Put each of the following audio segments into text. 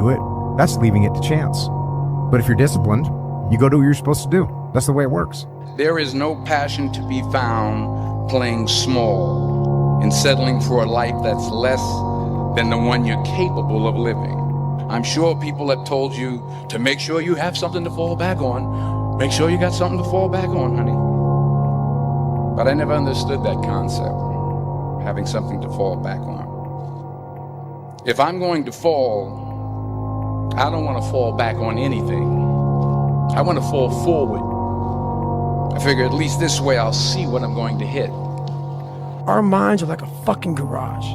do it, that's leaving it to chance. But if you're disciplined, you go do what you're supposed to do. That's the way it works. There is no passion to be found playing small and settling for a life that's less than the one you're capable of living. I'm sure people have told you to make sure you have something to fall back on. Make sure you got something to fall back on, honey. But I never understood that concept, having something to fall back on. If I'm going to fall, I don't want to fall back on anything. I want to fall forward. I figure at least this way I'll see what I'm going to hit. Our minds are like a fucking garage.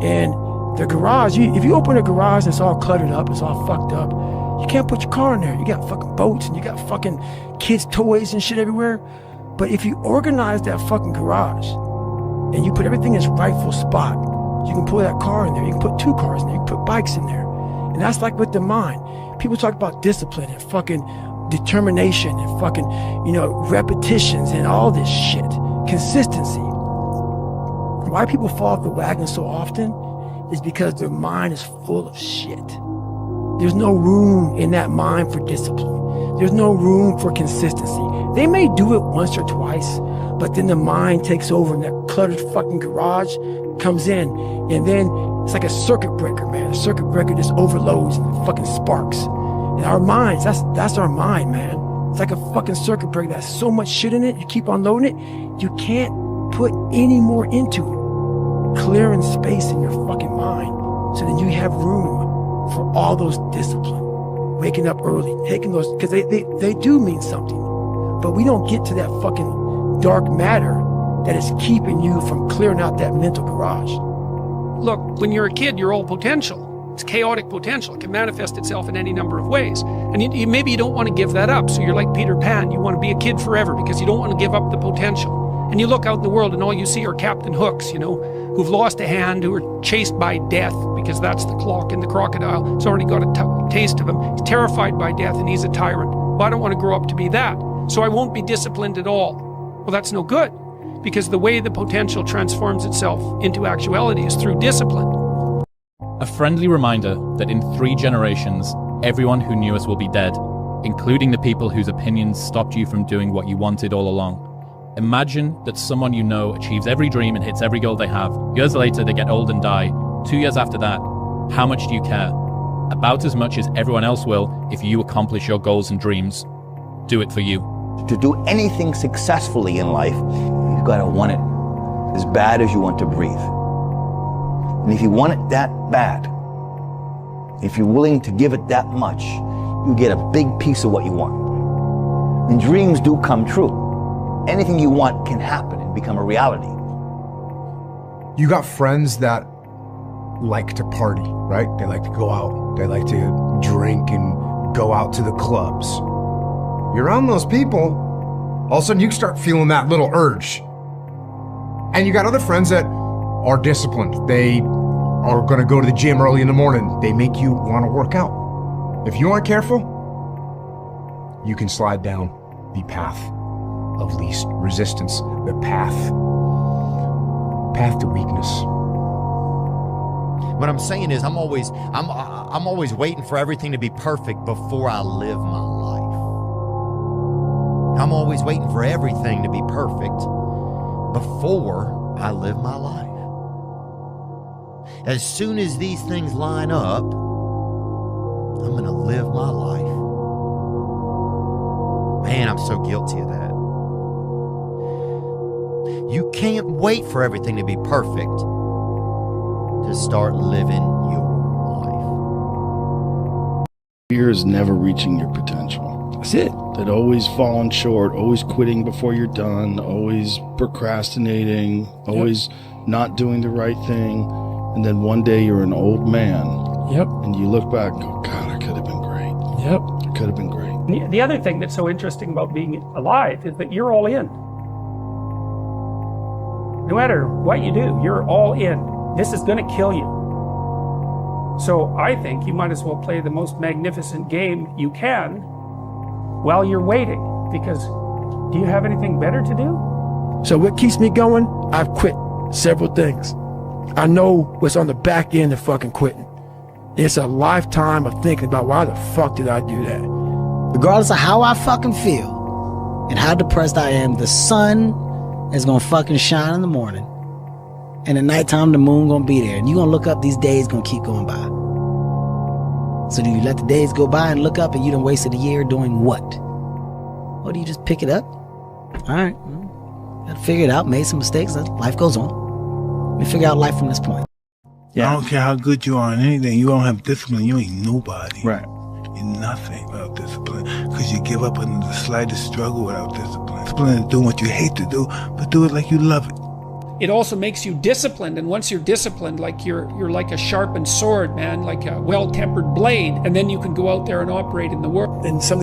And the garage, if you open a garage and it's all cluttered up, it's all fucked up, you can't put your car in there. You got fucking boats and you got fucking kids' toys and shit everywhere. But if you organize that fucking garage and you put everything in its rightful spot, you can pull that car in there, you can put 2 cars in there, you can put bikes in there. And that's like with the mind. People talk about discipline and fucking determination and fucking, repetitions and all this shit. Consistency. Why people fall off the wagon so often is because their mind is full of shit. There's no room in that mind for discipline. There's no room for consistency. They may do it once or twice, but then the mind takes over and that cluttered fucking garage comes in, and then it's like a circuit breaker, man. A circuit breaker just overloads and fucking sparks. And our minds, that's our mind, man. It's like a fucking circuit breaker that's so much shit in it, you keep unloading it, you can't put any more into it. Clearing space in your fucking mind so that you have room for all those discipline. Waking up early, taking those, because they do mean something. But we don't get to that fucking dark matter that is keeping you from clearing out that mental garage. Look, when you're a kid, you're all potential. It's chaotic potential. It can manifest itself in any number of ways. And maybe you don't want to give that up. So you're like Peter Pan. You want to be a kid forever because you don't want to give up the potential. And you look out in the world and all you see are Captain Hooks, who've lost a hand, who are chased by death because that's the clock in the crocodile. It's already got a taste of him. He's terrified by death and he's a tyrant. Well, I don't want to grow up to be that. So I won't be disciplined at all. Well, that's no good, because the way the potential transforms itself into actuality is through discipline. A friendly reminder that in 3 generations, everyone who knew us will be dead, including the people whose opinions stopped you from doing what you wanted all along. Imagine that someone you know achieves every dream and hits every goal they have. Years later, they get old and die. 2 years after that, how much do you care? About as much as everyone else will if you accomplish your goals and dreams. Do it for you. To do anything successfully in life, you've got to want it as bad as you want to breathe. And if you want it that bad, if you're willing to give it that much, you get a big piece of what you want. And dreams do come true. Anything you want can happen and become a reality. You got friends that like to party, right? They like to go out. They like to drink and go out to the clubs. You're around those people, all of a sudden you start feeling that little urge. And you got other friends that are disciplined. They are gonna go to the gym early in the morning. They make you wanna work out. If you aren't careful, you can slide down the path of least resistance, the path to weakness. What I'm saying is I'm always waiting for everything to be perfect before I live my life. I'm always waiting for everything to be perfect before I live my life. As soon as these things line up, I'm going to live my life. Man, I'm so guilty of that. You can't wait for everything to be perfect to start living your life. Fear is never reaching your potential. That's it. That always falling short, always quitting before you're done, always procrastinating, always not doing the right thing. And then one day you're an old man. Yep. And you look back and go, God, I could have been great. Yep. I could have been great. The other thing that's so interesting about being alive is that you're all in. No matter what you do, you're all in. This is going to kill you. So I think you might as well play the most magnificent game you can while you're waiting, because do you have anything better to do? So what keeps me going? I've quit several things. I know what's on the back end of fucking quitting. It's a lifetime of thinking about why the fuck did I do that? Regardless of how I fucking feel and how depressed I am, the sun is gonna fucking shine in the morning. And at nighttime, the moon gonna be there. And you gonna look up, these days gonna keep going by. So do you let the days go by and look up and you done wasted a year doing what? Or do you just pick it up? All right, gotta figure it out, made some mistakes, life goes on. Let me figure out life from this point. Yeah. I don't care how good you are in anything, you don't have discipline, you ain't nobody. Right. You're nothing without discipline. Because you give up under the slightest struggle without discipline. Discipline is doing what you hate to do, but do it like you love it. It also makes you disciplined, and once you're disciplined, like you're like a sharpened sword, man, like a well-tempered blade, and then you can go out there and operate in the world. And some